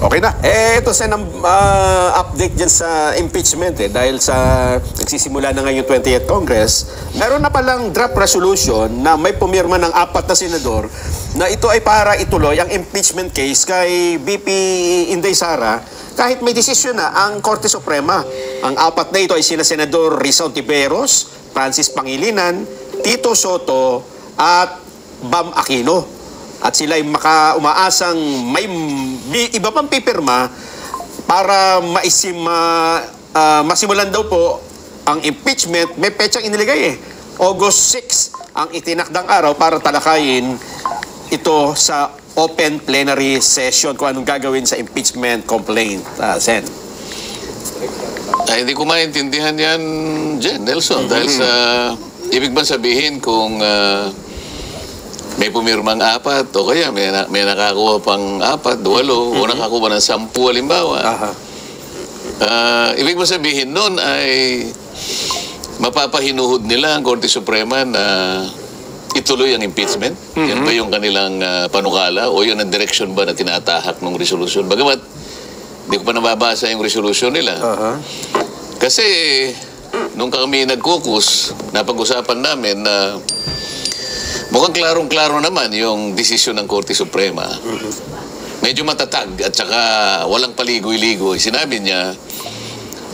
Okay na. Ito Sen, update dyan sa impeachment dahil sa nagsisimula na ngayon yung 20th Congress, meron na palang draft resolution na may pumirma ng 4 na senador na ito ay para ituloy ang impeachment case kay BP Inday Sara kahit may desisyon na ang Korte Suprema. Ang 4 na ito ay sina Senador Risa Ontiveros, Francis Pangilinan, Tito Soto at Bam Aquino. At sila ay umaasang may iba pang pipirma para masimulan daw po ang impeachment. May petsang iniligay August 6 ang itinakdang araw para talakayin ito sa open plenary session kung anong gagawin sa impeachment complaint. Sen. Ay, hindi ko maintindihan yan, Jen, Nelson. Dahil sa, ibig ba sabihin kung may pumirmang 4 o kaya may nakakuha pang 4, 8 o nakakuha ng 10 halimbawa. Ibig ba sabihin nun ay mapapahinuhod nila ang Korte Suprema na ituloy ang impeachment? Yan ba yung kanilang panukala o yun ang direction ba na tinatahak ng resolution? Bagamat hindi ko pa nababasa yung resolution nila. Kasi nung kami nag-caucus, napag-usapan namin na mukhang klarong-klaro naman yung desisyon ng Korte Suprema. Medyo matatag at saka walang paligoy-ligoy. Sinabi niya,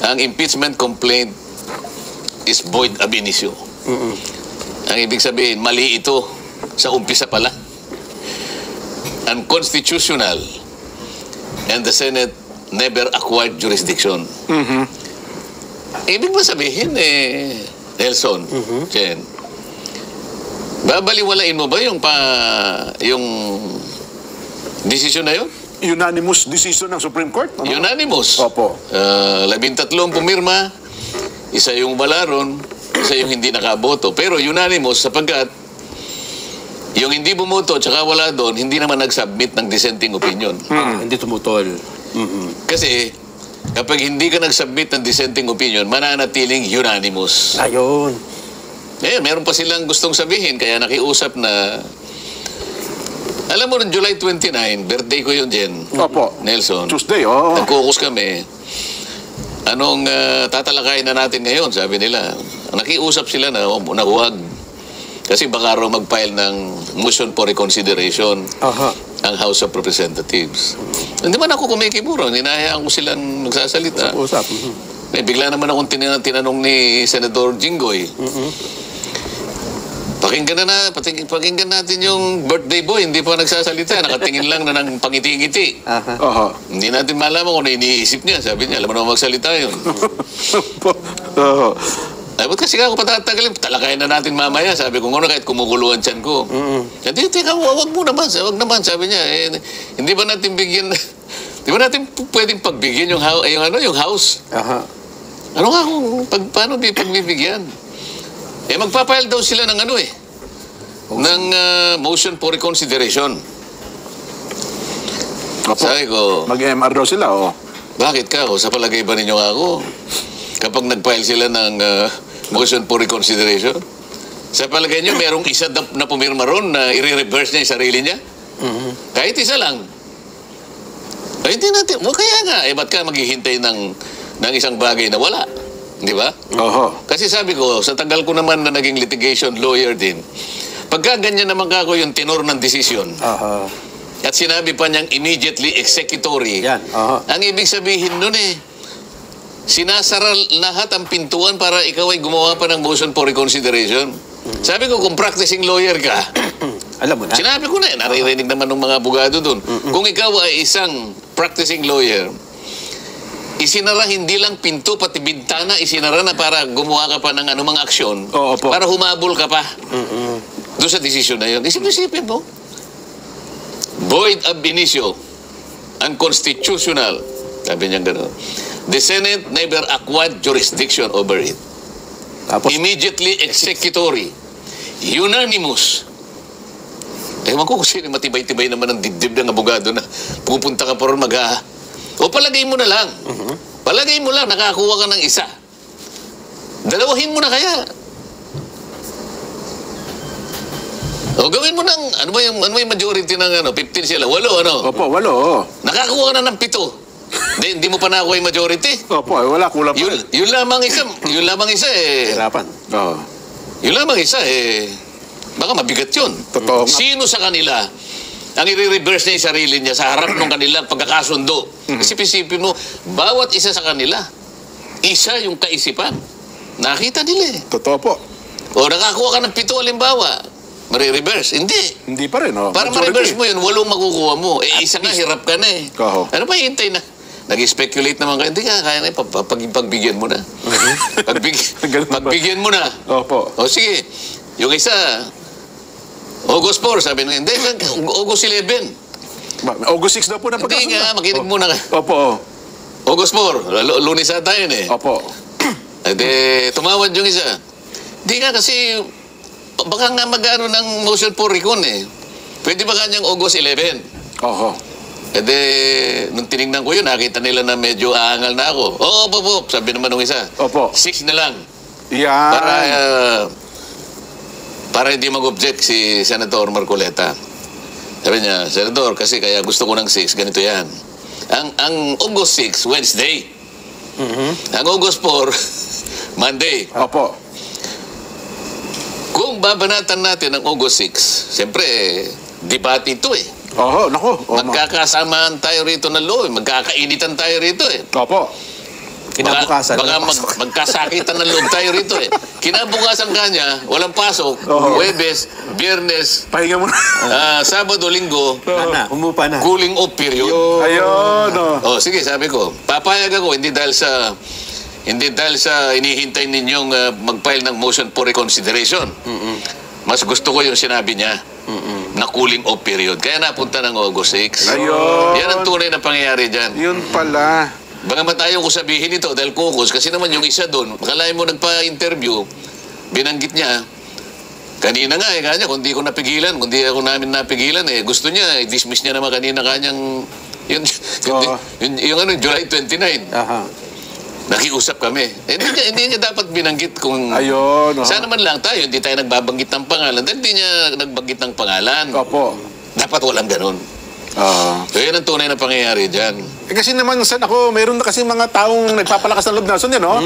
ang impeachment complaint is void ab initio. Ang ibig sabihin, mali ito sa umpisa pala. Unconstitutional. And the Senate never acquired jurisdiction. Ibig ba sabihin, Nelson, Jen, babaliwalain mo ba yung desisyon na yun? Unanimous decision ng Supreme Court? Ano? Unanimous. Opo. 13 pumirma, isa yung balaron, isa yung hindi nakaboto. Pero unanimous sapagkat yung hindi bumoto at saka wala doon, hindi naman nag-submit ng dissenting opinion. Hindi tumutol. Kasi kapag hindi ka nag-submit ng dissenting opinion, mananatiling unanimous. Ayun. Meron pa silang gustong sabihin, kaya nakiusap na, alam mo, noong July 29, birthday ko yun, Jen. Opo. Nelson. Tuesday, Nag-caucus kami. Anong tatalakayin na natin ngayon, sabi nila. Nakiusap sila na huwag. Kasi baka raw mag-file ng motion for reconsideration ang House of Representatives. Hindi man ako kumikiburo. Ninahayaan ko silang nagsasalita. Usap. Bigla naman akong tinanong ni Senador Jinggoy. Pakinggan natin yung birthday boy, hindi pa nagsasalita, nakatingin lang na ng pangiti-ngiti. Hindi natin malaman kung ano iniisip niya. Sabi niya, alam mo naman magsalita yun. Ay, ba't kasi ako patatagalin? Talakayin na natin mamaya. Sabi ko, kahit kumukuluan tiyan ko. Hindi, teka, wag mo naman. Wag naman, sabi niya. Hindi ba natin bigyan, di ba natin pwedeng pagbigyan yung house? Ano nga kung, paano di pagbibigyan? Magpapile daw sila ng ng motion for reconsideration. Sabi ko, mag-MR daw sila, bakit ka? Sa palagay ba ninyo ako? Kapag nag-file sila ng motion for reconsideration, sa palagay nyo, merong isa na pumirma ron na i-reverse niya yung sarili niya? Kahit isa lang. Ay, hindi natin. Kaya nga, ba't ka maghihintay ng isang bagay na wala? Di ba? Kasi sabi ko, sa tagal ko naman na naging litigation lawyer din, pagka ganyan naman ako yung tenor ng desisyon, at sinabi pa niyang immediately executory, ang ibig sabihin nun sinasara lahat ang pintuan para ikaw ay gumawa pa ng motion for reconsideration. Sabi ko, kung practicing lawyer ka, alam mo na. Sinabi ko na naririnig naman ng mga abogado dun. Kung ikaw ay isang practicing lawyer, isinara hindi lang pinto, pati bintana, isinara na para gumawa ka pa ng anumang aksyon. Para humabol ka pa. Doon sa desisyon na yun. Isipin mo. Void ab initio. Unconstitutional. Sabi niya gano'n. The Senate never acquired jurisdiction over it. Immediately executory. Unanimous. Ewan ko kung sino matibay-tibay naman ang dibdib ng abogado na pupunta ka pa rin o palagay mo na lang. Palagay mo lang, nakakuha ka ng isa. Dalawahin mo na kaya. O gawin mo ng, ano ba yung majority ng 15 sila? 8, ano? Opo, walo. Nakakuha ka na ng 7. Hindi mo pa nakuha yung majority. Opo, wala, kulang pa. Yun lamang isa eh. Hirapan. Oo. Yun lamang isa eh. Baka mabigat yun. Totoo nga. Sino sa kanila ang i-reverse niya yung sarili niya sa harap ng kanilang pagkakasundo? Isip-isipin mo, bawat isa sa kanila, isa yung kaisipan. Nakita nila eh. Totoo po. O nakakuha ka ng 7, halimbawa, marireverse. Hindi. Hindi pa rin, oh. Para ma-reverse mo yun, 8 makukuha mo. Eh, isa nga, hirap ka na eh. Oo. Ano pa hintay na? Nag-speculate naman kayo. Hindi ka, kaya na, pagbigyan mo na. Ganun ba? Pagbigyan mo na. Opo. O sige, yung isa, August 4, sabi na, hindi, August 11. August 6 daw po na Hindi pagkasunod. nga, makinig muna ka. Opo. August 4, Lunes ata yun eh. Opo. At tumawad yung isa. Hindi nga kasi, baka nga mag-ano ng motion for recon eh. Pwede ba kanyang August 11? Oho. Nung tinignan ko yun, nakita nila na medyo aangal na ako. Oo, opo, sabi naman nung isa. Opo. 6 na lang. Yan. Para hindi mag-object si Senator Marcoleta. Sabi niya, Senador, kasi kaya gusto ko ng 6, ganito yan. Ang August 6, Wednesday. Ang August 4, Monday. Opo. Kung babanatan natin ang August 6, siyempre, debate ito eh. Oho, naku. Magkakasamaan tayo rito ng law, magkakainitan tayo rito eh. Opo. Kinabukasan. Baka magkasakitan ng loob tayo rito eh. Kinabukasan kanya, walang pasok, Oo. Huwebes, Biyernes, Pahinga muna. Sabado, Linggo, Humupa na. cooling off period. Ayun, oh. Sige, sabi ko, papayag ako, hindi dahil sa inihintay ninyong mag-file ng motion for reconsideration. Mas gusto ko yung sinabi niya na cooling off period. Kaya napunta ng August 6. Ayun. Yan ang tunay na pangyayari dyan. Yun pala. Baka matayo ko sabihin ito dahil kukos. Kasi naman yung isa doon, makalain mo nagpa-interview, binanggit niya, kanina nga kanya, kung di ko napigilan, kung di ako namin napigilan, gusto niya, i-dismiss niya naman kanina kanyang, yung July 29. Aha. Nakiusap kami. Hindi niya dapat binanggit kung... Ayun. Oh. Sana man lang tayo, hindi tayo nagbabanggit ng pangalan. Dahil hindi niya nagbanggit ng pangalan. Opo. Dapat walang ganun. So yan ang tunay na pangyayari dyan. Kasi naman, ako, mayroon na kasi mga taong nagpapalakas ng loob na. So, no?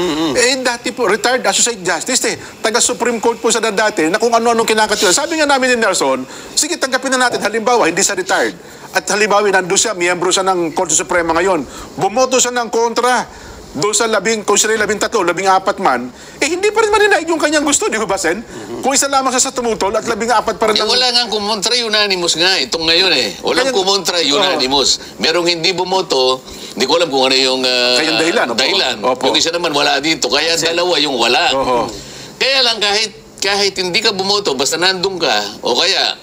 Dati po, retired associate justice, taga-Supreme Court po sa dati, na kung ano-anong kinakatilan. Sabi nga namin ni Nelson, sige, tanggapin na natin. Halimbawa, hindi siya retired. At halimbawa, nandun siya, miyembro siya ng Korte Suprema ngayon. Bumoto siya ng kontra doon sa kung sila 13, 14 man, hindi pa rin maninaig yung kanyang gusto, di ba, Sen? Kung isa lamang siya sa tumutol at 14 pa rin ang... Wala nga kumontra, unanimous nga. Itong ngayon Walang kumontra, unanimous. Merong hindi bumoto, hindi ko alam kung ano yung Kayang dahilan. Opo. Yung isa naman wala dito. Kaya dalawa yung wala. Oho. Kaya lang kahit hindi ka bumoto, basta nandun ka, o kaya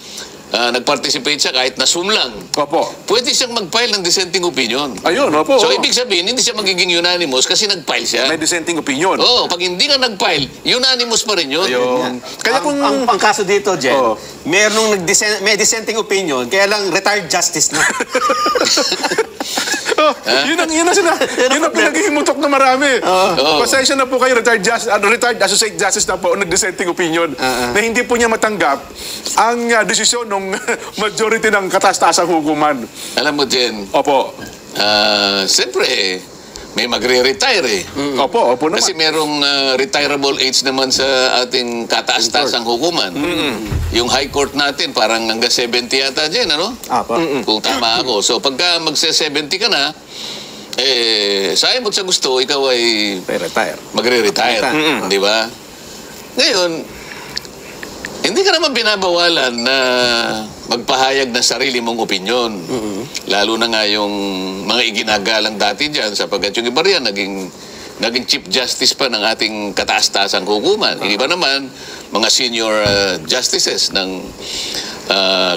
nag-participate siya kahit na Zoom lang, Opo. pwede siyang mag-file ng dissenting opinion. Ayun, opo. So, ibig sabihin, hindi siya magiging unanimous kasi nag-file siya. May dissenting opinion. Oo, pag hindi ka nag-file, unanimous pa rin yun. Ayun. Kaya kung... Ang kaso dito, Jen, Oo. may dissenting opinion, kaya lang retired justice na. Yun ang pinaghihimutok na marami. Pasensya na po kayo, retired associate justice na po, nag-dissenting opinion, na hindi po niya matanggap ang desisyon ng majority ng kataas-taasang hukuman. Alam mo, Jen, Opo. siyempre, may magre-retire Opo naman. Kasi merong retirable age naman sa ating kataas-taasang hukuman. Yung high court natin, parang hanggang 70 yata dyan, ano? Apa. Kung tama ako. So, pagka magse-70 ka na, sayang mo sa gusto, ikaw ay Retire. magre-retire. Di ba? Ngayon, hindi ka naman binabawalan na magpahayag ng sarili mong opinyon. Lalo na nga yung mga iginagalang dati dyan sapagkat yung iba riyan naging Chief Justice pa ng ating kataas-taasang hukuman. Yung iba naman, mga senior justices ng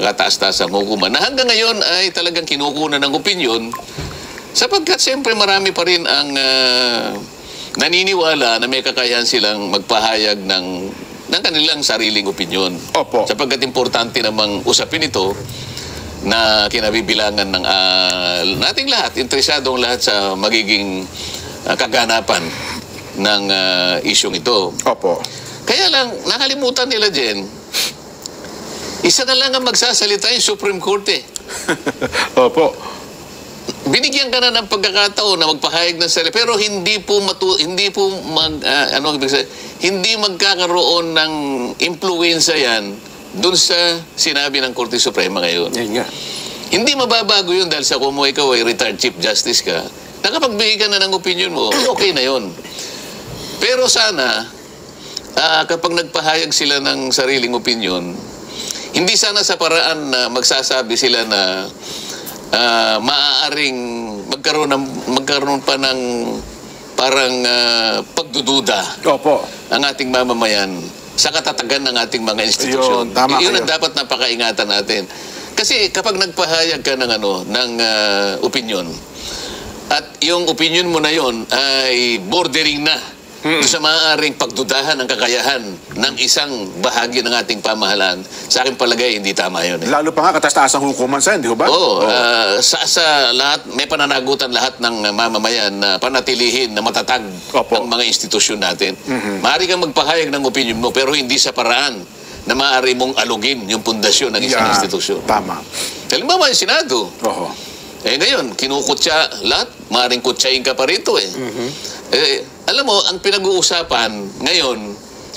kataas-taasang hukuman na hanggang ngayon ay talagang kinukunan ng opinyon sapagkat siyempre marami pa rin ang naniniwala na may kakayahan silang magpahayag ng kanilang sariling opinyon. Opo. Sapagkat importante namang usapin ito na kinabibilangan ng nating lahat, interesadong lahat sa magiging kaganapan ng isyong ito. Opo. Kaya lang, nakalimutan nila, Jen, Isa na lang ang magsasalita yung Supreme Court eh. Opo. Binigyan ka na ng pagkakataon na magpahayag ng sarili, pero hindi po hindi magkakaroon ng impluwensya yan dun sa sinabi ng Korte Suprema ngayon. Yan nga. Hindi mababago yun dahil sa kung ikaw ay retired Chief Justice ka, nakapagbigay ka na ng opinion mo, okay na yun. Pero sana, kapag nagpahayag sila ng sariling opinion, hindi sana sa paraan na magsasabi sila na maaaring magkaroon pa ng parang pagdududa Opo. ang ating mamamayan sa katatagan ng ating mga institusyon. Yun, tama Yun kayo. ang dapat napakaingatan natin. Kasi kapag nagpahayag ka ng opinion, at yung opinion mo na yon ay bordering na doon sa maaaring pagdudahan ng kakayahan ng isang bahagi ng ating pamahalaan, sa aking palagay, hindi tama yun. Eh. Lalo pa nga kataas-taas ang hukuman sa di ba? Oo, sa lahat, may pananagutan lahat ng mamamayan na panatilihin na matatag Opo. ng mga institusyon natin. Maaari kang magpahayag ng opinion mo, pero hindi sa paraan na maaari mong alugin yung pundasyon ng isang institusyon. Tama. Halimbawa, yung Senado. Oho. Ngayon, kinukutya lahat. Maaring kutsain ka pa rito eh. Alam mo, ang pinag-uusapan ngayon,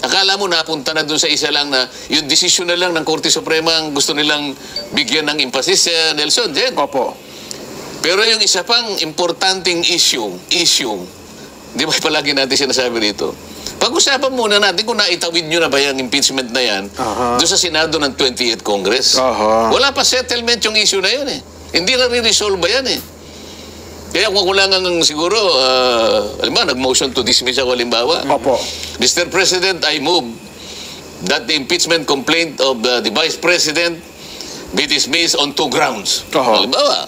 akala mo napunta na doon sa isa lang na yung desisyon na lang ng Korte Suprema ang gusto nilang bigyan ng emphasis, Nelson, Jen. Opo. Pero yung isa pang importanteng issue, di ba palagi natin sinasabi rito? Pag-usapan muna natin kung naitawid nyo na ba yung impeachment na yan doon sa Senado ng 28th Congress. Wala pa settlement yung issue na yun eh. Hindi na re-resolve ba yan eh. Kaya kung wala nga siguro, halimbawa, nag-motion to dismiss ako halimbawa. Opo. Mr. President, I move that the impeachment complaint of the Vice President be dismissed on 2 grounds. Halimbawa.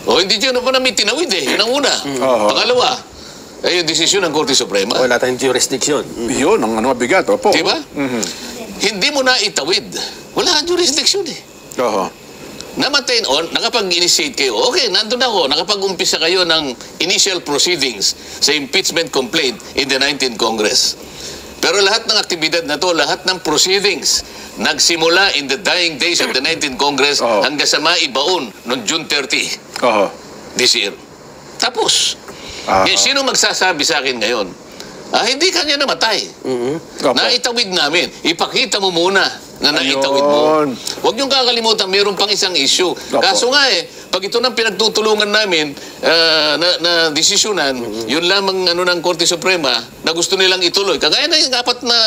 O hindi dyan na pa namin tinawid eh. Yun ang una. Pangalawa, ay yung desisyon ng Korte Suprema. Wala tayong jurisdiction. Yun, ang mabigat. Opo. Di ba? Hindi mo na itawid. Wala kang jurisdiction eh. Oho. Namatay on, nakapag-initiate kayo. Okay, nandun ako. Nakapag-umpisa kayo ng initial proceedings sa impeachment complaint in the 19th Congress. Pero lahat ng aktibidad na to, lahat ng proceedings, nagsimula in the dying days of the 19th Congress hanggang sa maibaon noong June 30 Oho. this year. Tapos. Sino magsasabi sa akin ngayon? Hindi kanya namatay. Naitawid namin. Ipakita mo muna na naitawid mo. Huwag niyong kakalimutan, mayroon pang isang issue. Kaso nga pag ito nang pinagtutulungan namin na desisyonan, yun lamang ng Korte Suprema na gusto nilang ituloy. Kagaya na yung 4 na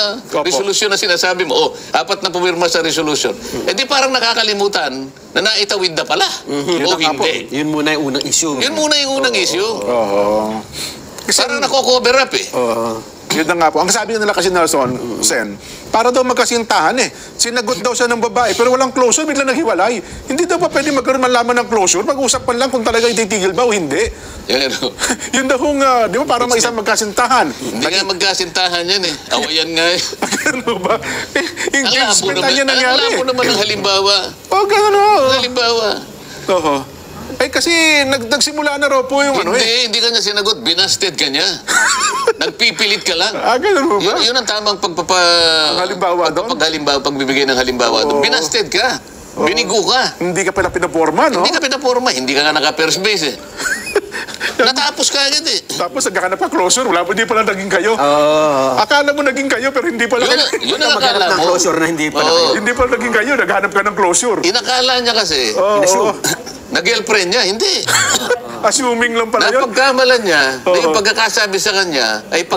resolusyon na sinasabi mo, 4 na pumirma sa resolusyon. Di parang nakakalimutan na naitawid na pala. O hindi. Yun muna yung unang issue. Yun muna yung unang issue. Oho. Parang nako-cover up eh. Yun na nga po. Ang sabi nila kasi Nelson, Sen, para daw magkasintahan eh. Sinagot daw siya ng babae, pero walang closure, bigla naghiwalay. Hindi daw pa pwede magkaroon man lamang ng closure? Mag-usapan lang kung talaga ititigil ba o hindi. Yun daw kung, di ba, para may isang magkasintahan. Hindi nga magkasintahan yan eh. Awayan nga eh. Ano ba? Engagement na yan nangyari. Ang labo naman ng halimbawa. Gano'n o. Halimbawa. Oho. Kasi nagsimula na raw po yung Hindi ka niya sinagot. Binasted ka niya. Nagpipilit ka lang. Ganun mo ba? Yun ang tamang halimbawa doon? pagbibigay ng halimbawa doon. Binasted ka. Binigo ka. Hindi ka pala pinaporma, no? Hindi ka pinaporma. Hindi ka nga naka-first base eh. Natapos ka agad eh. Tapos nagkakanap pa closure, hindi pala naging kayo. Akala mo naging kayo, pero hindi pala kayo. Yun ang akala mo. Closure na hindi pala kayo. Hindi pala naging kayo, naghanap ka ng closure. Inakala niya kasi, nag-girlfriend niya, hindi. Assuming lang pala yun. Napagkamalan niya na yung pagkakasabi sa kanya ay